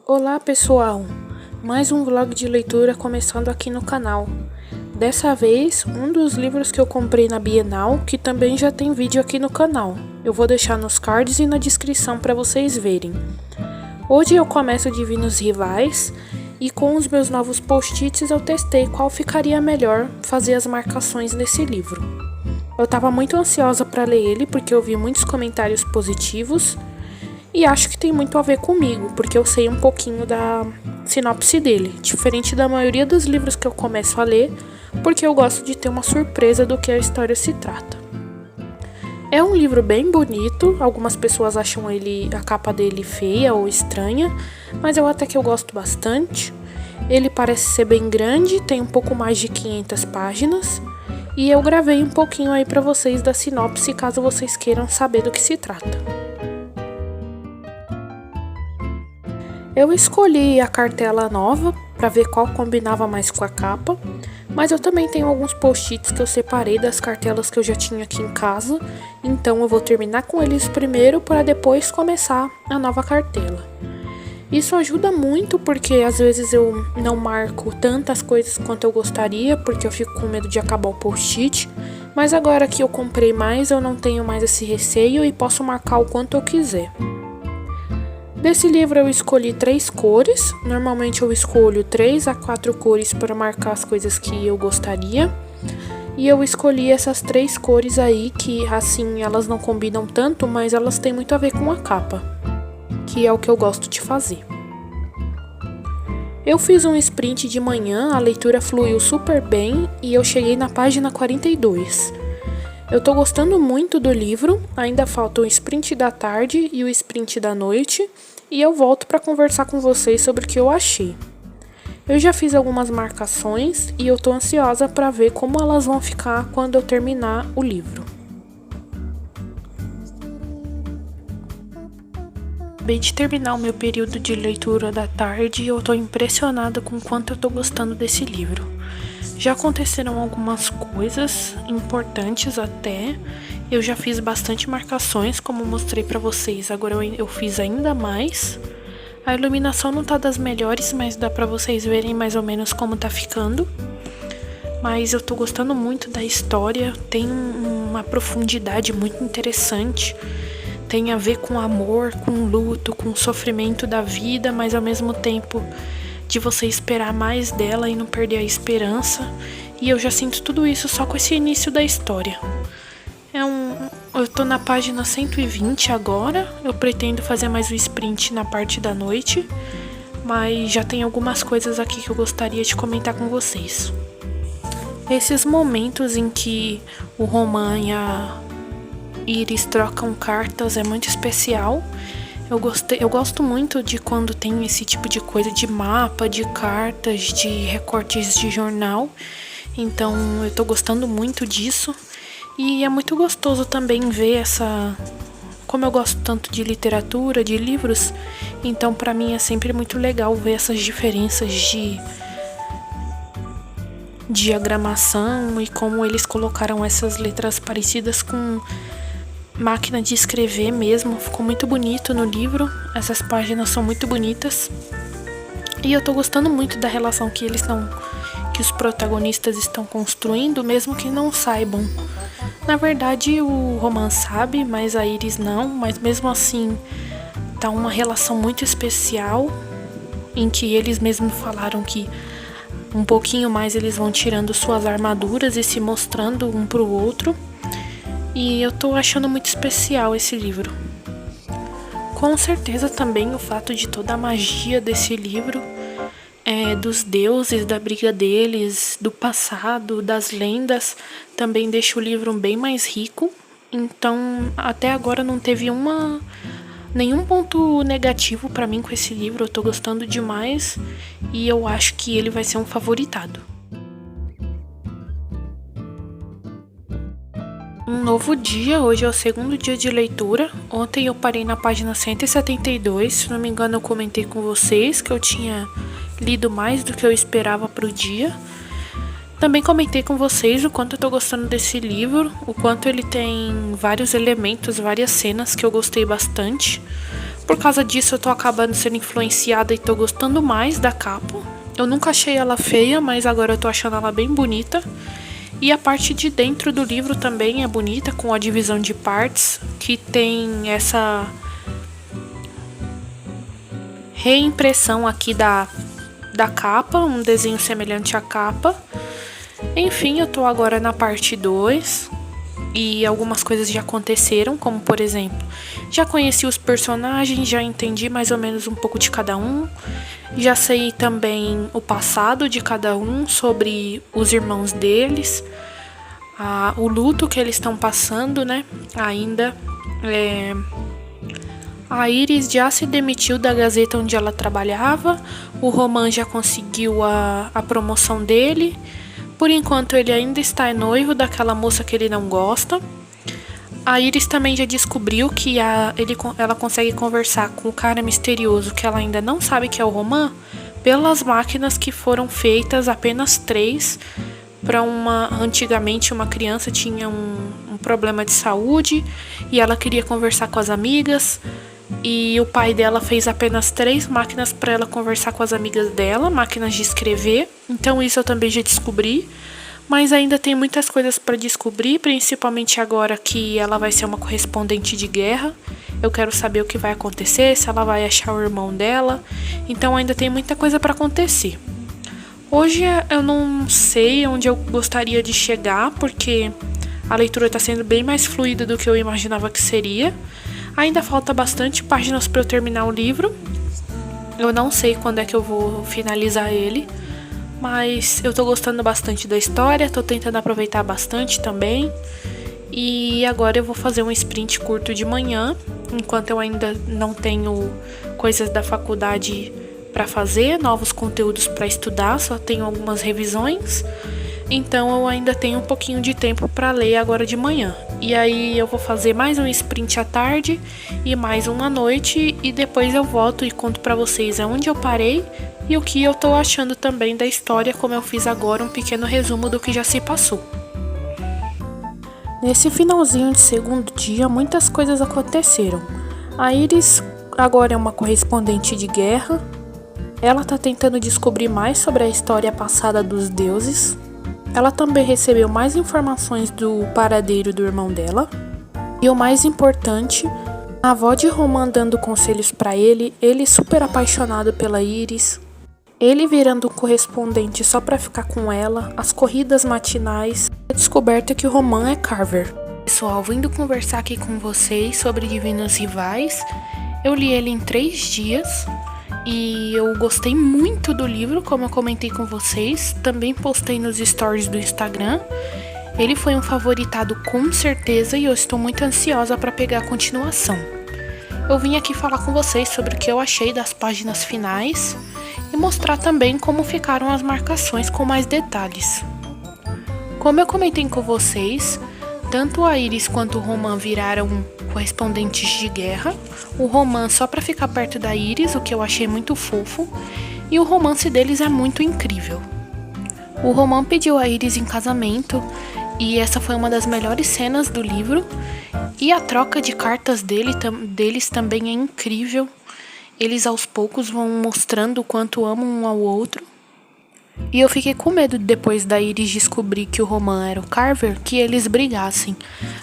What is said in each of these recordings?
Olá pessoal, mais um vlog de leitura começando aqui no canal. Dessa vez, um dos livros que eu comprei na Bienal, que também já tem vídeo aqui no canal. Eu vou deixar nos cards e na descrição para vocês verem. Hoje eu começo Divinos Rivais e com os meus novos post-its eu testei qual ficaria melhor fazer as marcações nesse livro. Eu estava muito ansiosa para ler ele porque eu vi muitos comentários positivos. E acho que tem muito a ver comigo, porque eu sei um pouquinho da sinopse dele, diferente da maioria dos livros que eu começo a ler, porque eu gosto de ter uma surpresa do que a história se trata. É um livro bem bonito, algumas pessoas acham a capa dele feia ou estranha, mas eu até que eu gosto bastante. Ele parece ser bem grande, tem um pouco mais de 500 páginas, e eu gravei um pouquinho aí pra vocês da sinopse, caso vocês queiram saber do que se trata. Eu escolhi a cartela nova para ver qual combinava mais com a capa, mas eu também tenho alguns post-its que eu separei das cartelas que eu já tinha aqui em casa, então eu vou terminar com eles primeiro para depois começar a nova cartela. Isso ajuda muito porque às vezes eu não marco tantas coisas quanto eu gostaria, porque eu fico com medo de acabar o post-it, mas agora que eu comprei mais eu não tenho mais esse receio e posso marcar o quanto eu quiser. Desse livro eu escolhi 3 cores, normalmente eu escolho 3 a 4 cores para marcar as coisas que eu gostaria. E eu escolhi essas 3 cores aí que assim elas não combinam tanto, mas elas têm muito a ver com a capa, que é o que eu gosto de fazer. Eu fiz um sprint de manhã, a leitura fluiu super bem e eu cheguei na página 42. Eu tô gostando muito do livro, ainda falta o sprint da tarde e o sprint da noite, e eu volto para conversar com vocês sobre o que eu achei. Eu já fiz algumas marcações e eu tô ansiosa para ver como elas vão ficar quando eu terminar o livro. Acabei de terminar o meu período de leitura da tarde e eu tô impressionada com o quanto eu tô gostando desse livro. Já aconteceram algumas coisas importantes até, eu já fiz bastante marcações, como mostrei pra vocês, agora eu fiz ainda mais. A iluminação não tá das melhores, mas dá pra vocês verem mais ou menos como tá ficando. Mas eu tô gostando muito da história, tem uma profundidade muito interessante, tem a ver com amor, com luto, com sofrimento da vida, mas ao mesmo tempo de você esperar mais dela e não perder a esperança. E eu já sinto tudo isso só com esse início da história. Eu tô na página 120 agora, eu pretendo fazer mais um sprint na parte da noite, mas já tem algumas coisas aqui que eu gostaria de comentar com vocês. Esses momentos em que o Roman e a Iris trocam cartas é muito especial. Eu gosto muito de quando tem esse tipo de coisa de mapa, de cartas, de recortes de jornal. Então eu tô gostando muito disso. E é muito gostoso também ver como eu gosto tanto de literatura, de livros, então pra mim é sempre muito legal ver essas diferenças de diagramação e como eles colocaram essas letras parecidas com máquina de escrever mesmo. Ficou muito bonito no livro, essas páginas são muito bonitas. E eu tô gostando muito da relação que os protagonistas estão construindo, mesmo que não saibam. Na verdade o Roman sabe, mas a Iris não, mas mesmo assim tá uma relação muito especial, em que eles mesmos falaram que um pouquinho mais eles vão tirando suas armaduras e se mostrando um pro outro. E eu tô achando muito especial esse livro. Com certeza também o fato de toda a magia desse livro, dos deuses, da briga deles, do passado, das lendas, também deixa o livro bem mais rico. Então até agora não teve nenhum ponto negativo pra mim com esse livro. Eu tô gostando demais e eu acho que ele vai ser um favoritado. Um novo dia, hoje é o segundo dia de leitura. Ontem eu parei na página 172, se não me engano eu comentei com vocês que eu tinha lido mais do que eu esperava pro dia. Também comentei com vocês o quanto eu tô gostando desse livro, o quanto ele tem vários elementos, várias cenas que eu gostei bastante. Por causa disso, eu tô acabando sendo influenciada e tô gostando mais da capa. Eu nunca achei ela feia, mas agora eu tô achando ela bem bonita. E a parte de dentro do livro também é bonita, com a divisão de partes, que tem essa reimpressão aqui da capa, um desenho semelhante à capa. Enfim, eu tô agora na parte 2 e algumas coisas já aconteceram, como por exemplo, já conheci os personagens, já entendi mais ou menos um pouco de cada um, já sei também o passado de cada um, sobre os irmãos deles, o luto que eles estão passando, né, ainda. A Iris já se demitiu da Gazeta onde ela trabalhava, o Roman já conseguiu a promoção dele. Por enquanto ele ainda está noivo daquela moça que ele não gosta. A Iris também já descobriu que ela consegue conversar com o cara misterioso que ela ainda não sabe que é o Roman, pelas máquinas que foram feitas, apenas 3, para antigamente uma criança tinha um problema de saúde e ela queria conversar com as amigas. E o pai dela fez apenas 3 máquinas para ela conversar com as amigas dela, máquinas de escrever. Então isso eu também já descobri. Mas ainda tem muitas coisas para descobrir, principalmente agora que ela vai ser uma correspondente de guerra. Eu quero saber o que vai acontecer, se ela vai achar o irmão dela. Então ainda tem muita coisa para acontecer. Hoje eu não sei onde eu gostaria de chegar, porque a leitura está sendo bem mais fluida do que eu imaginava que seria. Ainda falta bastante páginas para eu terminar o livro. Eu não sei quando é que eu vou finalizar ele, mas eu tô gostando bastante da história, tô tentando aproveitar bastante também. E agora eu vou fazer um sprint curto de manhã, enquanto eu ainda não tenho coisas da faculdade para fazer, novos conteúdos para estudar, só tenho algumas revisões. Então eu ainda tenho um pouquinho de tempo para ler agora de manhã. E aí eu vou fazer mais um sprint à tarde e mais um à noite, e depois eu volto e conto para vocês aonde eu parei e o que eu tô achando também da história, como eu fiz agora um pequeno resumo do que já se passou. Nesse finalzinho de segundo dia, muitas coisas aconteceram. A Iris agora é uma correspondente de guerra. Ela tá tentando descobrir mais sobre a história passada dos deuses. Ela também recebeu mais informações do paradeiro do irmão dela. E o mais importante, a avó de Roman dando conselhos para ele super apaixonado pela Iris. Ele virando um correspondente só para ficar com ela, as corridas matinais, a descoberta que o Roman é Carver. Pessoal, vindo conversar aqui com vocês sobre Divinos Rivais. Eu li ele em 3 dias. E eu gostei muito do livro, como eu comentei com vocês. Também postei nos stories do Instagram. Ele foi um favoritado com certeza e eu estou muito ansiosa para pegar a continuação. Eu vim aqui falar com vocês sobre o que eu achei das páginas finais e mostrar também como ficaram as marcações com mais detalhes. Como eu comentei com vocês, tanto a Iris quanto o Roman viraram correspondentes de guerra. O Roman só para ficar perto da Iris, o que eu achei muito fofo, e o romance deles é muito incrível. O Roman pediu a Iris em casamento e essa foi uma das melhores cenas do livro, e a troca de cartas deles também é incrível. Eles aos poucos vão mostrando o quanto amam um ao outro. E eu fiquei com medo depois da Iris descobrir que o Roman era o Carver, que eles brigassem.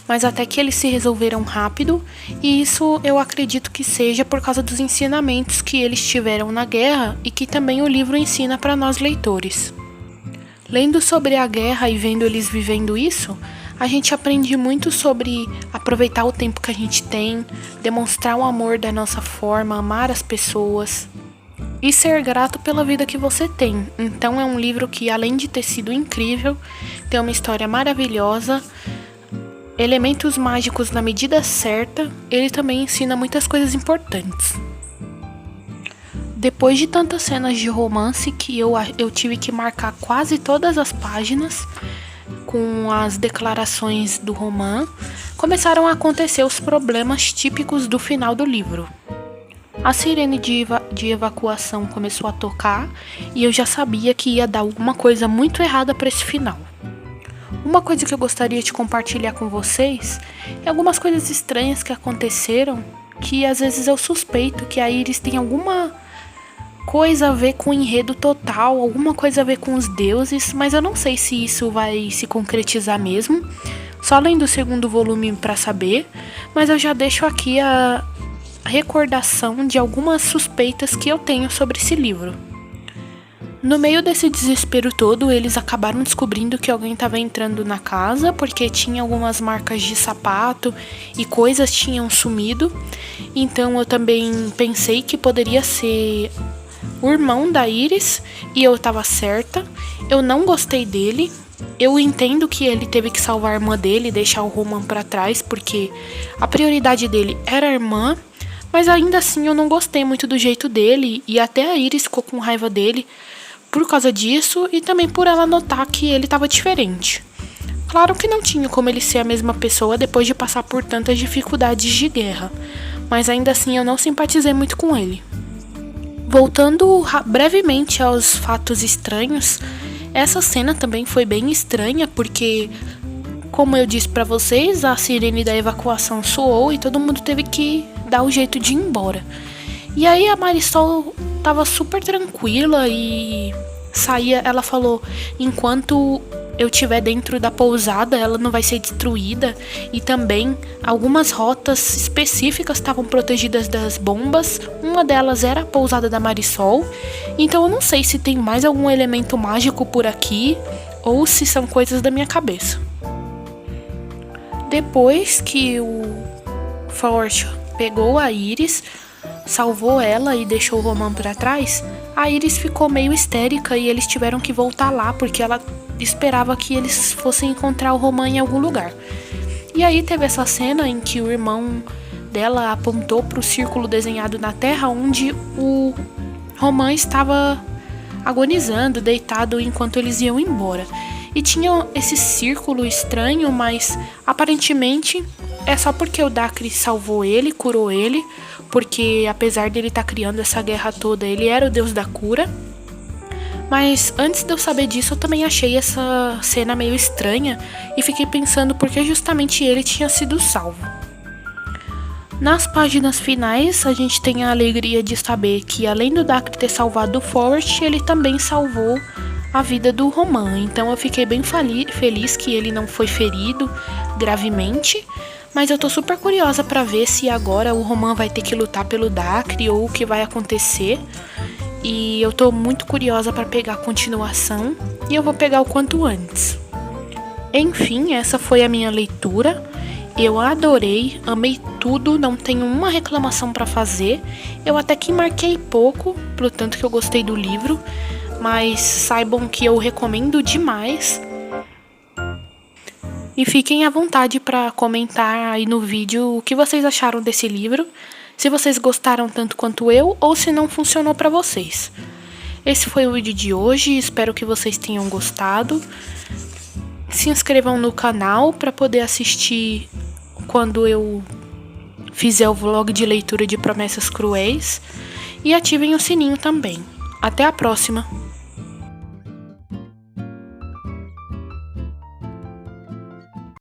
Mas até que eles se resolveram rápido, e isso eu acredito que seja por causa dos ensinamentos que eles tiveram na guerra e que também o livro ensina para nós leitores. Lendo sobre a guerra e vendo eles vivendo isso, a gente aprende muito sobre aproveitar o tempo que a gente tem, demonstrar o amor da nossa forma, amar as pessoas e ser grato pela vida que você tem. Então é um livro que, além de ter sido incrível, tem uma história maravilhosa, elementos mágicos na medida certa. Ele também ensina muitas coisas importantes. Depois de tantas cenas de romance que eu tive que marcar quase todas as páginas com as declarações do Roman, começaram a acontecer os problemas típicos do final do livro. A sirene de evacuação começou a tocar e eu já sabia que ia dar alguma coisa muito errada para esse final. Uma coisa que eu gostaria de compartilhar com vocês é algumas coisas estranhas que aconteceram que às vezes eu suspeito que a Iris tem alguma coisa a ver com o enredo total, alguma coisa a ver com os deuses, mas eu não sei se isso vai se concretizar mesmo. Só lendo o segundo volume para saber, mas eu já deixo aqui a recordação de algumas suspeitas que eu tenho sobre esse livro. No meio desse desespero todo, eles acabaram descobrindo que alguém estava entrando na casa, porque tinha algumas marcas de sapato e coisas tinham sumido. Então eu também pensei que poderia ser o irmão da Iris, e eu estava certa. Eu não gostei dele. Eu entendo que ele teve que salvar a irmã dele e deixar o Roman para trás, porque a prioridade dele era a irmã, mas ainda assim eu não gostei muito do jeito dele, e até a Iris ficou com raiva dele por causa disso, e também por ela notar que ele estava diferente. Claro que não tinha como ele ser a mesma pessoa depois de passar por tantas dificuldades de guerra, mas ainda assim eu não simpatizei muito com ele. Voltando brevemente aos fatos estranhos, essa cena também foi bem estranha, porque, como eu disse pra vocês, a sirene da evacuação soou e todo mundo teve que dar o jeito de ir embora. E aí a Marisol tava super tranquila e saía, ela falou, enquanto eu estiver dentro da pousada, ela não vai ser destruída, e também algumas rotas específicas estavam protegidas das bombas, uma delas era a pousada da Marisol, então eu não sei se tem mais algum elemento mágico por aqui, ou se são coisas da minha cabeça. Depois que o Forte pegou a Iris, salvou ela e deixou o Roman pra trás, a Iris ficou meio histérica e eles tiveram que voltar lá, porque ela esperava que eles fossem encontrar o Roman em algum lugar. E aí teve essa cena em que o irmão dela apontou para o círculo desenhado na terra, onde o Roman estava agonizando, deitado enquanto eles iam embora. E tinha esse círculo estranho, mas aparentemente é só porque o Dacre salvou ele, curou ele, porque apesar dele estar criando essa guerra toda, ele era o deus da cura. Mas antes de eu saber disso, eu também achei essa cena meio estranha e fiquei pensando por que justamente ele tinha sido salvo. Nas páginas finais, a gente tem a alegria de saber que, além do Dacre ter salvado o Forrest, ele também salvou a vida do Roman. Então eu fiquei bem feliz que ele não foi ferido gravemente, mas eu tô super curiosa pra ver se agora o Roman vai ter que lutar pelo Dacre ou o que vai acontecer. E eu tô muito curiosa pra pegar a continuação, e eu vou pegar o quanto antes. Enfim, essa foi a minha leitura. Eu adorei, amei tudo, não tenho uma reclamação pra fazer. Eu até que marquei pouco, pelo tanto que eu gostei do livro, mas saibam que eu recomendo demais. E fiquem à vontade para comentar aí no vídeo o que vocês acharam desse livro, se vocês gostaram tanto quanto eu ou se não funcionou para vocês. Esse foi o vídeo de hoje, espero que vocês tenham gostado. Se inscrevam no canal para poder assistir quando eu fizer o vlog de leitura de Promessas Cruéis, e ativem o sininho também. Até a próxima!